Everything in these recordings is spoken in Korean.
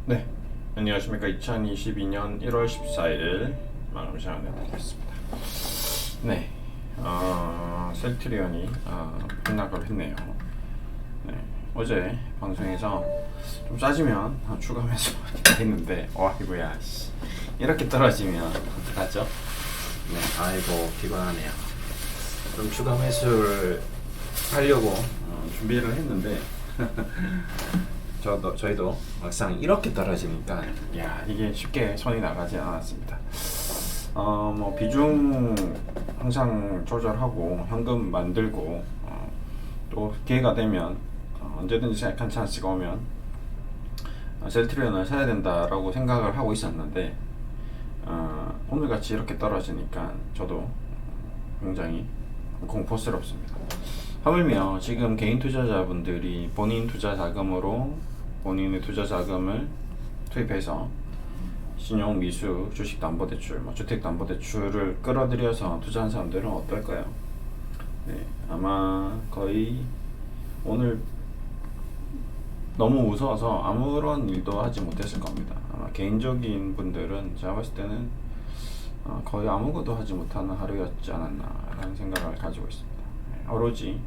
네, 안녕하십니까. 2022년 1월 14일 마감 시간을 내드리겠습니다. 네, 셀트리온이 폭락을 했네요. 네, 어제 방송에서 좀 짜지면 추가 매수 했는데, 아이고야, 이렇게 떨어지면 어떡하죠? 네, 아이고 피곤하네요. 좀 추가 매수를 하려고 준비를 했는데 저희도 막상 이렇게 떨어지니까 야 이게 쉽게 손이 나가지 않았습니다. 뭐 비중 항상 조절하고 현금 만들고 또 기회가 되면 언제든지 약한 찬스가 오면 셀트리온을 사야 된다라고 생각을 하고 있었는데 오늘같이 이렇게 떨어지니까 저도 굉장히 공포스럽습니다. 하물며 지금 개인 투자자분들이 본인 투자 자금으로 본인의 투자 자금을 투입해서 신용 미수, 주식담보대출, 주택담보대출을 끌어들여서 투자한 사람들은 어떨까요? 네, 아마 거의 오늘 너무 무서워서 아무런 일도 하지 못했을 겁니다. 아마 개인적인 분들은 제가 봤을 때는 거의 아무것도 하지 못하는 하루였지 않았나라는 생각을 가지고 있습니다. 오로지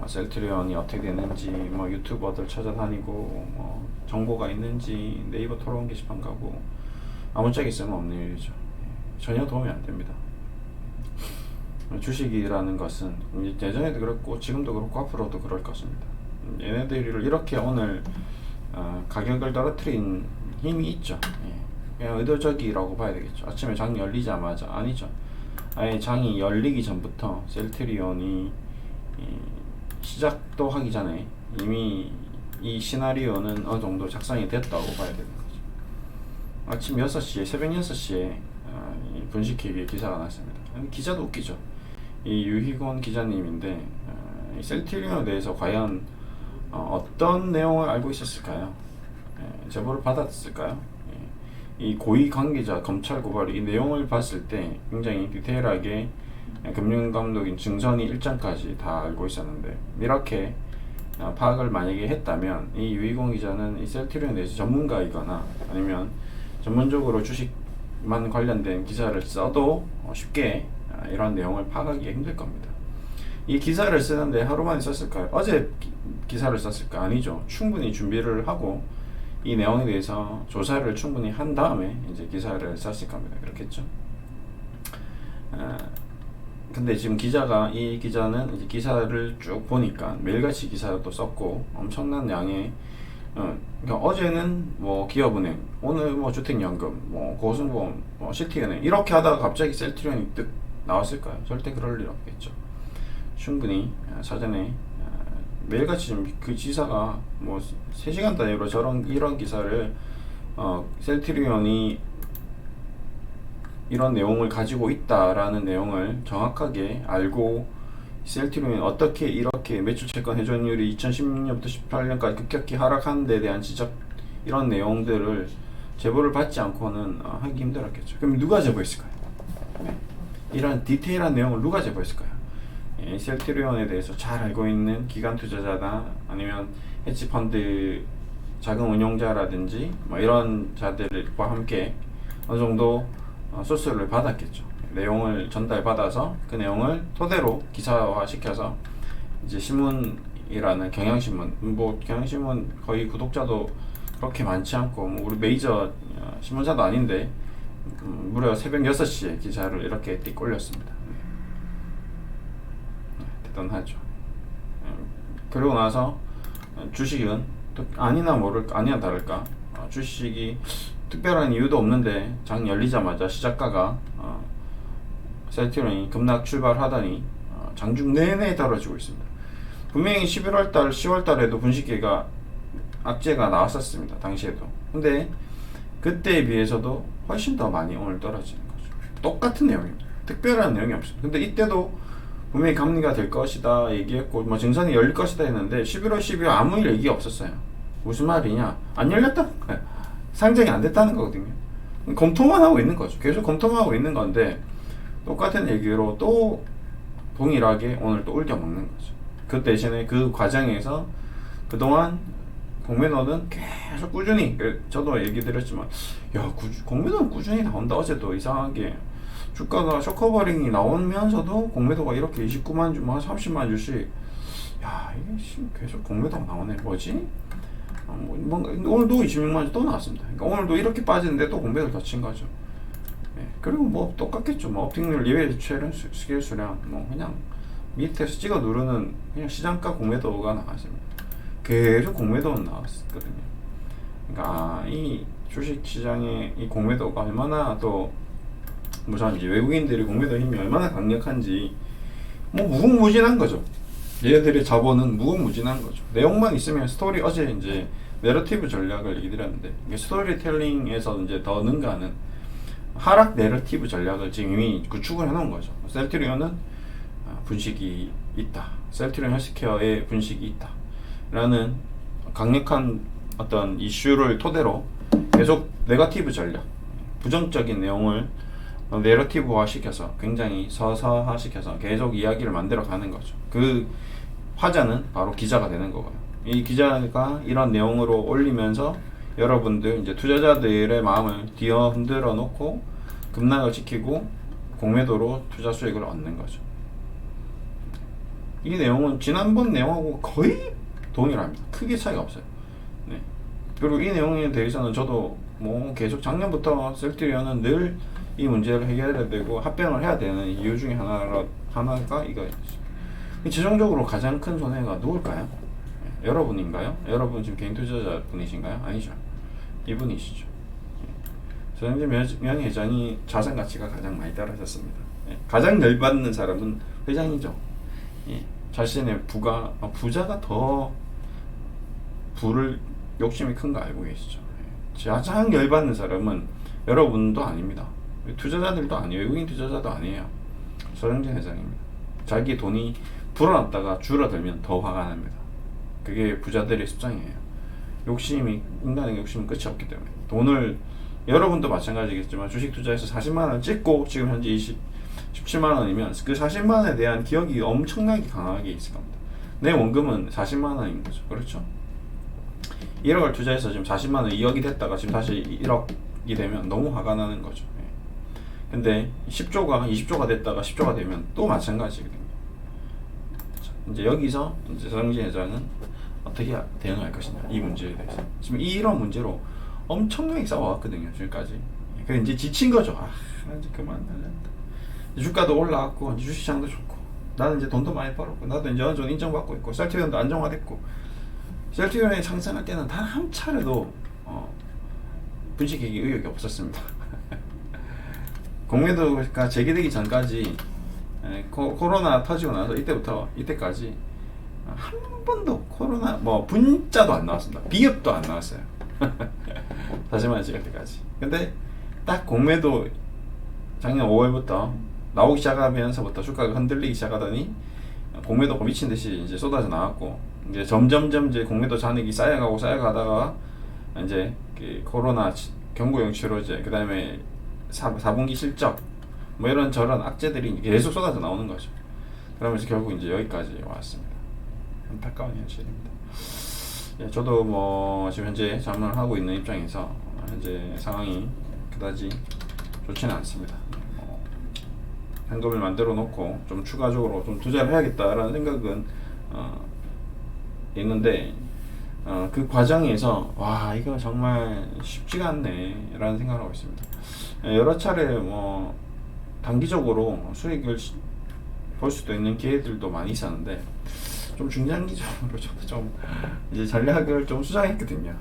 셀트리온이 어떻게 되는지 유튜버들 찾아다니고 정보가 있는지 네이버 토론 게시판 가고 아무짝에 쓸모없는 일이죠. 전혀 도움이 안 됩니다. 주식이라는 것은 예전에도 그렇고 지금도 그렇고 앞으로도 그럴 것입니다. 얘네들을 이렇게 오늘 가격을 떨어뜨린 힘이 있죠. 그냥 의도적이라고 봐야 되겠죠. 아침에 장이 열리자마자 아니죠. 아예 장이 열리기 전부터 셀트리온이 시작도 하기 전에 이미 이 시나리오는 어느 정도 작성이 됐다고 봐야 되는 거죠. 아침 6시에, 새벽 6시에 분식회계에 기사가 났습니다. 기자도 웃기죠. 이 유희곤 기자님인데 이 셀트리온에 대해서 과연 어떤 내용을 알고 있었을까요? 제보를 받았을까요? 이 고위 관계자 검찰 고발이 이 내용을 봤을 때 굉장히 디테일하게 금융감독인 증선이 일장까지 다 알고 있었는데 이렇게 파악을 만약에 했다면 이 유희공 기자는 이 셀트리온에 대해서 전문가이거나 아니면 전문적으로 주식만 관련된 기사를 써도 쉽게 이런 내용을 파악하기 힘들 겁니다. 이 기사를 쓰는데 하루 만에 썼을까요? 어제 기사를 썼을까? 아니죠. 충분히 준비를 하고 이 내용에 대해서 조사를 충분히 한 다음에 이제 기사를 썼을 겁니다. 그렇겠죠? 근데 지금 이 기자는 이제 기사를 쭉 보니까 매일같이 기사도 썼고 엄청난 양의 그러니까 어제는 기업은행, 오늘 주택연금, 고승보험, 시티은행 이렇게 하다가 갑자기 셀트리온이 뜩 나왔을까요? 절대 그럴 일 없겠죠. 충분히 사전에 매일같이 그 기사가 3시간 단위로 이런 기사를 셀트리온이 이런 내용을 가지고 있다라는 내용을 정확하게 알고 셀트리온이 어떻게 이렇게 매출 채권 회전율이 2016년부터 18년까지 급격히 하락하는 데 대한 지적 이런 내용들을 제보를 받지 않고는 하기 힘들었겠죠. 그럼 누가 제보했을까요? 이런 디테일한 내용을 누가 제보했을까요? 셀트리온에 대해서 잘 알고 있는 기관 투자자나 아니면 헤지펀드 자금 운용자라든지 이런 자들과 함께 어느 정도 소스를 받았겠죠. 내용을 전달받아서 그 내용을 토대로 기사화 시켜서 이제 신문이라는 경향신문, 경향신문 거의 구독자도 그렇게 많지 않고 우리 메이저 신문사도 아닌데 무려 새벽 6시에 기사를 이렇게 띡 올렸습니다. 대단하죠. 그리고 나서 주식은 아니나 다를까 주식이 특별한 이유도 없는데 장 열리자마자 시작가가 셀트리온이 급락 출발하더니 장중 내내 떨어지고 있습니다. 분명히 11월달, 10월달에도 분식회가 악재가 나왔었습니다. 당시에도. 근데 그때에 비해서도 훨씬 더 많이 오늘 떨어지는 거죠. 똑같은 내용입니다. 특별한 내용이 없습니다. 근데 이때도 분명히 감리가 될 것이다 얘기했고 증선이 열릴 것이다 했는데 11월, 12월 아무 얘기가 없었어요. 무슨 말이냐? 안 열렸다? 상장이 안 됐다는 거거든요. 검토만 하고 있는 거죠. 계속 검토만 하고 있는 건데 똑같은 얘기로 또 동일하게 오늘 또 울겨 먹는 거죠. 그 대신에 그 과정에서 그동안 공매도는 계속 꾸준히, 저도 얘기 드렸지만, 야, 공매도는 꾸준히 나온다. 어제도 이상하게 주가가 쇼커버링이 나오면서도 공매도가 이렇게 29만 주, 30만 주씩, 야, 이게 계속 공매도가 나오네. 뭐지? 뭔가 오늘도 26만 주 또 나왔습니다. 그러니까 오늘도 이렇게 빠지는데 또 공매도를 더 친 거죠. 예, 그리고 뭐 똑같겠죠. 뭐 업팅률 예외 수출은 스케일 수량, 뭐 그냥 밑에서 찍어 누르는 그냥 시장가 공매도가 나왔습니다. 계속 공매도는 나왔거든요. 그러니까 이 주식 시장의 이 공매도가 얼마나 또 무슨 이제 외국인들이 공매도 힘이 얼마나 강력한지 뭐 무궁무진한 거죠. 얘들의 자본은 무궁무진한 거죠. 내용만 있으면 스토리, 어제 이제 내러티브 전략을 얘기 드렸는데, 스토리텔링에서 이제 더 능가하는 하락 내러티브 전략을 지금 이미 구축을 해놓은 거죠. 셀트리온은 분식이 있다. 셀트리온 헬스케어의 분식이 있다. 라는 강력한 어떤 이슈를 토대로 계속 네거티브 전략, 부정적인 내용을 내러티브화 시켜서 굉장히 서서화 시켜서 계속 이야기를 만들어 가는 거죠. 그 화자는 바로 기자가 되는 거고요. 이 기자가 이런 내용으로 올리면서 여러분들 이제 투자자들의 마음을 뒤어 흔들어 놓고 급락을 시키고 공매도로 투자 수익을 얻는 거죠. 이 내용은 지난번 내용하고 거의 동일합니다. 크게 차이가 없어요. 네. 그리고 이 내용에 대해서는 저도 뭐 계속 작년부터 셀트리온은 늘 이 문제를 해결해야 되고 합병을 해야 되는 이유 중에 하나가 이거예요. 최종적으로 가장 큰 손해가 누굴까요? 네. 여러분인가요? 여러분 지금 개인 투자자 분이신가요? 아니죠. 이분이시죠. 전현재 명예회장이 자산 가치가 가장 많이 떨어졌습니다. 네. 가장 열받는 사람은 회장이죠. 예. 자신의 부자가 더 부를 욕심이 큰 거 알고 계시죠. 예. 가장 열받는 사람은 여러분도 아닙니다. 투자자들도 아니에요. 외국인 투자자도 아니에요. 서영진 회장입니다. 자기 돈이 불어났다가 줄어들면 더 화가 납니다. 그게 부자들의 습성이에요. 인간의 욕심은 끝이 없기 때문에. 돈을, 여러분도 마찬가지겠지만 주식 투자해서 40만원 찍고 지금 현재 17만원이면 그 40만원에 대한 기억이 엄청나게 강하게 있을 겁니다. 내 원금은 40만원인 거죠. 그렇죠? 1억을 투자해서 지금 40만원 2억이 됐다가 지금 다시 1억이 되면 너무 화가 나는 거죠. 근데 10조가 20조가 됐다가 10조가 되면 또 마찬가지거든요. 이제 여기서 이제 서영진 회장은 어떻게 대응할 것이냐, 이 문제에 대해서 지금 이런 문제로 엄청나게 싸워왔거든요, 지금까지. 그래 이제 지친 거죠. 이제 그만. 주가도 올라왔고 이제 주식시장도 좋고 나는 이제 돈도 많이 벌었고 나도 이제 어느 정도 인정받고 있고 셀트리온도 안정화됐고, 셀트리온이 상승할 때는 단 한 차례도 분식회계 의혹이 없었습니다. 공매도가 재개되기 전까지, 코로나 터지고 나서 이때까지 한 번도 코로나 분자도 안 나왔습니다. 비읍도 안 나왔어요. 다시만 찍을 때까지. 근데 딱 공매도 작년 5월부터 나오기 시작하면서부터 주가가 흔들리기 시작하더니 공매도가 미친 듯이 이제 쏟아져 나왔고, 이제 점점 이제 공매도 잔액이 쌓여가다가 이제 그 코로나 경고용 치료제, 그 다음에 4분기 실적, 뭐 이런 저런 악재들이 계속 쏟아져 나오는 거죠. 그러면서 결국 이제 여기까지 왔습니다. 안타까운 현실입니다. 예, 저도 뭐 지금 현재 자문을 하고 있는 입장에서 현재 상황이 그다지 좋지는 않습니다. 현금을 만들어 놓고 좀 추가적으로 좀 투자를 해야겠다라는 생각은 있는데, 그 과정에서 와 이거 정말 쉽지가 않네 라는 생각을 하고 있습니다. 여러 차례 뭐 단기적으로 수익을 볼 수도 있는 기회들도 많이 있었는데, 좀 중장기적으로 저도 좀 이제 전략을 좀 수정했거든요.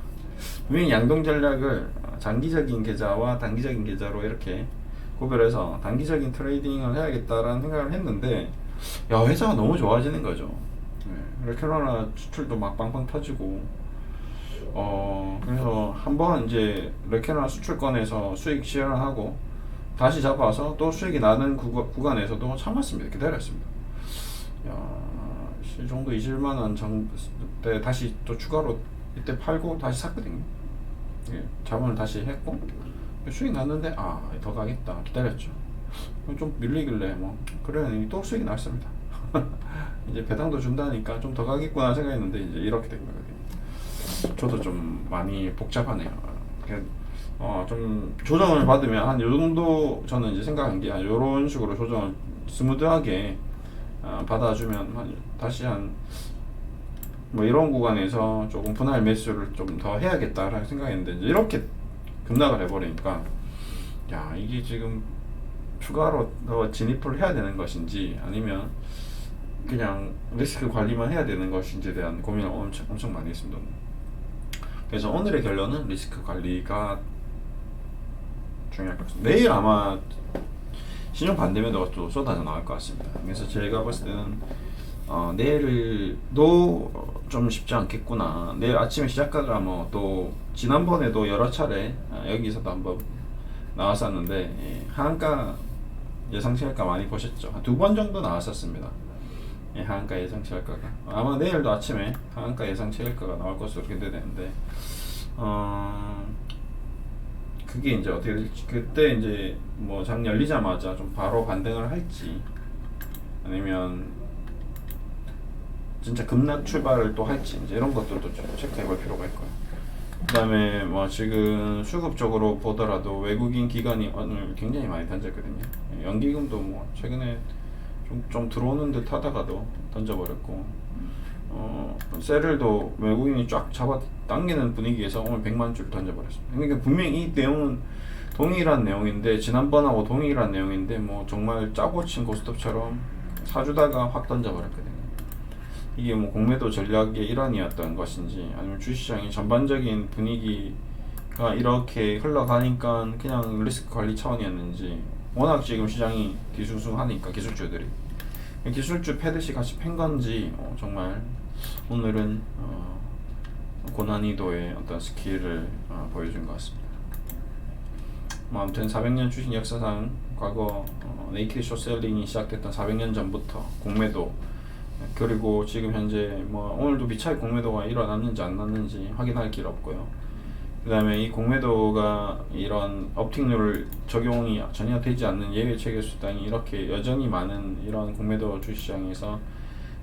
분명히 양동 전략을 장기적인 계좌와 단기적인 계좌로 이렇게 구별해서 단기적인 트레이딩을 해야겠다라는 생각을 했는데, 야, 회사가 너무 좋아지는 거죠. 레캐노라 수출도 막 빵빵 터지고, 그래서 한번 이제 레캐노라 수출권에서 수익 실현을 하고 다시 잡아서 또 수익이 나는 구간에서도 참았습니다. 기다렸습니다. 이 정도 21만원 정도 다시 또 추가로 이때 팔고 다시 샀거든요. 예, 자본을 다시 했고 수익 났는데 더 가겠다 기다렸죠. 좀 밀리길래 뭐 그래 또 수익이 났습니다. 이제 배당도 준다니까 좀 더 가겠구나 생각했는데 이제 이렇게 된 거거든요. 저도 좀 많이 복잡하네요. 좀 조정을 받으면 한 요 정도 저는 이제 생각한 게 요런 식으로 조정을 스무드하게 받아주면 다시 한 뭐 이런 구간에서 조금 분할 매수를 좀 더 해야겠다라는 생각했는데 이제 이렇게 급락을 해버리니까 야 이게 지금 추가로 더 진입을 해야 되는 것인지 아니면 그냥 리스크 관리만 해야 되는 것인지에 대한 고민을 엄청 많이 했습니다. 그래서 오늘의 결론은 리스크 관리가 중요할 것 같습니다. 내일 아마 신용 반대매도가 또 쏟아져 나올 것 같습니다. 그래서 제가 봤을 때는 내일도 좀 쉽지 않겠구나. 내일 아침에 시작하가 뭐 또 지난번에도 여러 차례 여기서도 한번 나왔었는데 하한가 예상치 할까 많이 보셨죠. 한 2번 정도 나왔었습니다. 하한가 예상치 할까가 아마 내일도 아침에 하한가 예상치 할까가 나올 것으로 기대되는데 그게 이제 어떻게 될지 그때 이제 뭐 장 열리자마자 좀 바로 반등을 할지 아니면 진짜 급락 출발을 또 할지 이제 이런 것들도 좀 체크해 볼 필요가 있고요. 그 다음에 뭐 지금 수급적으로 보더라도 외국인 기관이 오늘 굉장히 많이 던졌거든요. 연기금도 뭐 최근에 좀 들어오는 듯 하다가도 던져버렸고 셀을도 외국인이 쫙 잡아 당기는 분위기에서 오늘 100만 줄 던져버렸습니다. 그러니까 분명히 이 내용은 동일한 내용인데 지난번하고 동일한 내용인데 뭐 정말 짜고 친 고스톱처럼 사주다가 확 던져버렸거든요. 이게 뭐 공매도 전략의 일환이었던 것인지 아니면 주시장의 전반적인 분위기가 이렇게 흘러가니까 그냥 리스크 관리 차원이었는지 워낙 지금 시장이 뒤숭숭하니까 기술주 패듯이 같이 팬 건지 정말 오늘은 고난이도의 어떤 스킬을 보여준 것 같습니다. 뭐 아무튼 400년 주식 역사상 과거 네이키드 숏셀링이 시작됐던 400년 전부터 공매도 그리고 지금 현재 뭐 오늘도 비차익 공매도가 일어났는지 안 났는지 확인할 길 없고요. 그 다음에 이 공매도가 이런 업틱률 적용이 전혀 되지 않는 예외 체계 수당이 이렇게 여전히 많은 이런 공매도 주시장에서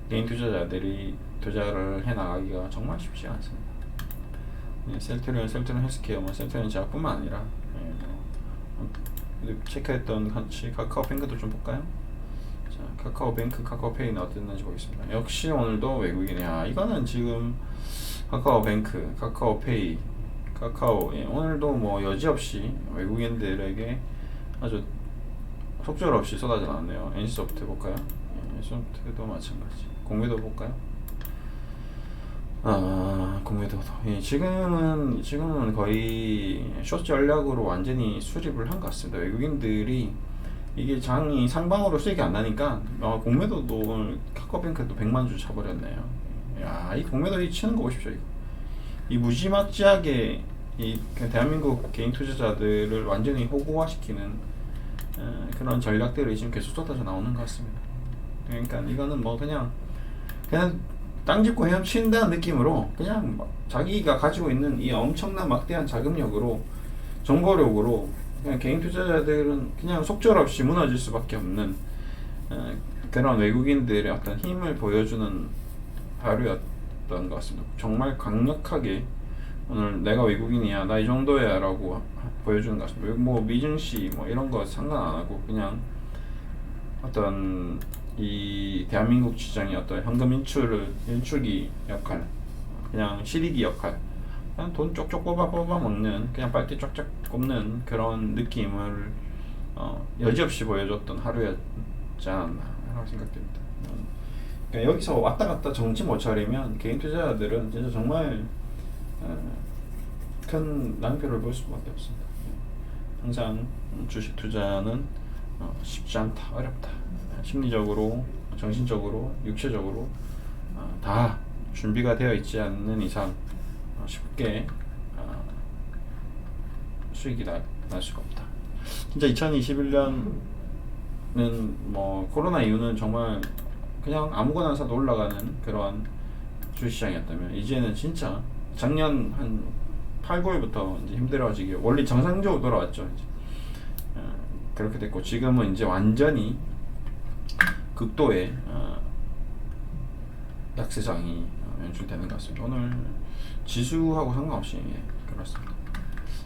개인 투자자들이 투자를 해나가기가 정말 쉽지 않습니다. 셀트리온 헬스케어, 셀트리온 제약뿐만 아니라 체크했던 같이 카카오뱅크도 좀 볼까요? 자, 카카오뱅크, 카카오페이는 어땠는지 보겠습니다. 역시 오늘도 외국인이야. 이거는 지금 카카오뱅크, 카카오페이, 오늘도 뭐 여지없이 외국인들에게 아주 속절없이 쏟아져 나왔네요. NC소프트 볼까요? NC소프트도 마찬가지. 공매도 볼까요? 공매도도 지금은 거의 숏 전략으로 완전히 수립을 한 것 같습니다. 외국인들이 이게 장이 상방으로 수익이 안 나니까 공매도도 카카오뱅크도 100만 주 차버렸네요. 야, 이 공매도 이 치는 거 보십시오. 이 무지막지하게 이 대한민국 개인 투자자들을 완전히 호구화시키는 그런 전략들이 지금 계속 쏟아져 나오는 것 같습니다. 그러니까 이거는 뭐 그냥 땅 짚고 헤엄친다는 느낌으로 그냥 자기가 가지고 있는 이 엄청난 막대한 자금력으로 정보력으로 그냥 개인 투자자들은 그냥 속절없이 무너질 수밖에 없는 그런 외국인들의 어떤 힘을 보여주는 하루였던 것 같습니다. 정말 강력하게 오늘 내가 외국인이야, 나 이 정도야 라고 보여주는 것 같습니다. 뭐 미증시 뭐 이런 거 상관 안 하고 그냥 어떤 이 대한민국 시장의 어떤 현금 인출기 역할, 그냥 실익이 역할, 그냥 돈 쪽쪽 뽑아 먹는, 그냥 빨대 쫙쫙 꼽는 그런 느낌을 여지없이 보여줬던 하루였지 않았나 라고 생각됩니다. 그러니까 여기서 왔다 갔다 정치 못 차리면 개인 투자자들은 진짜 정말 큰 낭패를 볼 수밖에 없습니다. 항상 주식 투자는 쉽지 않다, 어렵다. 심리적으로, 정신적으로, 육체적으로 다 준비가 되어 있지 않는 이상 쉽게 수익이 날 수가 없다. 진짜 2021년은 뭐 코로나 이후는 정말 그냥 아무거나 사도 올라가는 그런 주식시장이었다면 이제는 진짜 작년 한 8, 9월부터 이제 힘들어지기 원래 정상적으로 돌아왔죠. 이제 그렇게 됐고 지금은 이제 완전히 극도의 약세장이 연출되는 것 같습니다. 오늘 지수하고 상관없이 그렇습니다.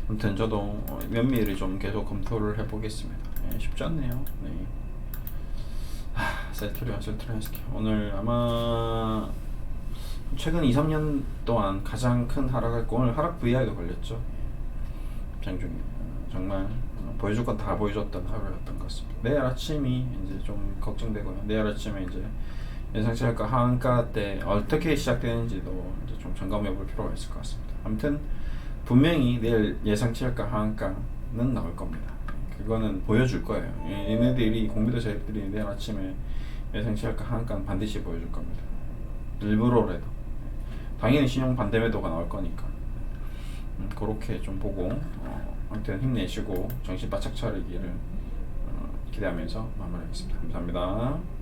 아무튼 저도 면밀히 좀 계속 검토를 해보겠습니다. 쉽지 않네요. 네. 셀트리온 스키 오늘 아마 최근 2-3년 동안 가장 큰 하락을 오늘 하락 VI도 걸렸죠. 장중에 정말 보여줄 건 다 보여줬던 하루였던 것 같습니다. 내일 아침이 이제 좀 걱정되고요. 내일 아침에 이제 예상치 할까 하한가 때 어떻게 시작되는지도 이제 좀 점검해 볼 필요가 있을 것 같습니다. 아무튼 분명히 내일 예상치 할까 하한가는 나올 겁니다. 그거는 보여줄 거예요. 얘네들이 공비도 세력들이 내일 아침에 예상치 할까 하한가는 반드시 보여줄 겁니다. 일부러라도. 당연히 신용 반대 매도가 나올 거니까. 그렇게 좀 보고 아무튼 힘내시고 정신 바짝 차리기를 기대하면서 마무리하겠습니다. 감사합니다.